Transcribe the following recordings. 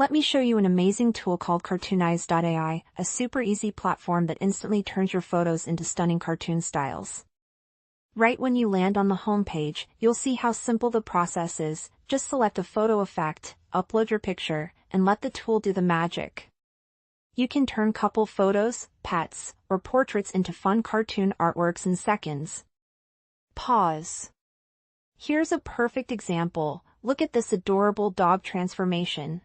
Let me show you an amazing tool called Cartoonize AI, a super easy platform that instantly turns your photos into stunning cartoon styles. Right when you land on the homepage, you'll see how simple the process is. Just select a photo effect, upload your picture, and let the tool do the magic. You can turn couple photos, pets, or portraits into fun cartoon artworks in seconds. Pause. Here's a perfect example. Look at this adorable dog transformation.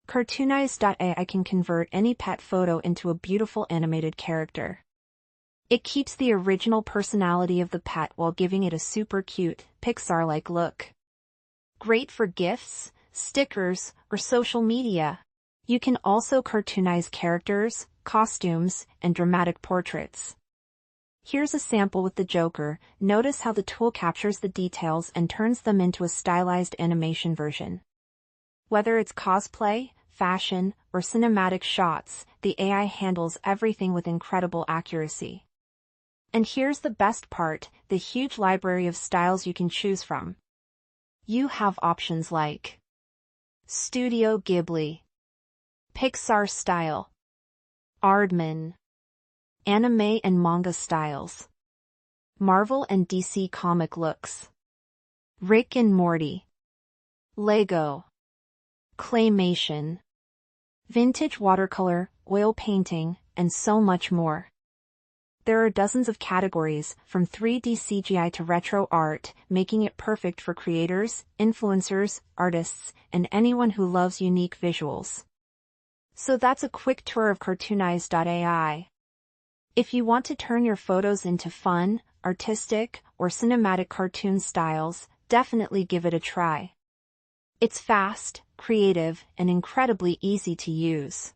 Cartoonize AI can convert any pet photo into a beautiful animated character. It keeps the original personality of the pet while giving it a super cute, Pixar-like look. Great for gifts, stickers, or social media. You can also cartoonize characters, costumes, and dramatic portraits. Here's a sample with the Joker. Notice how the tool captures the details and turns them into a stylized animation version. Whether it's cosplay, fashion, or cinematic shots, the AI handles everything with incredible accuracy. And here's the best part, the huge library of styles you can choose from. You have options like Studio Ghibli, Pixar style, Aardman, anime and manga styles, Marvel and DC comic looks, Rick and Morty, Lego, claymation, vintage watercolor, oil painting, and so much more. There are dozens of categories, from 3D CGI to retro art, making it perfect for creators, influencers, artists, and anyone who loves unique visuals. So that's a quick tour of Cartoonize AI. If you want to turn your photos into fun, artistic, or cinematic cartoon styles, definitely give it a try. It's fast, creative, and incredibly easy to use.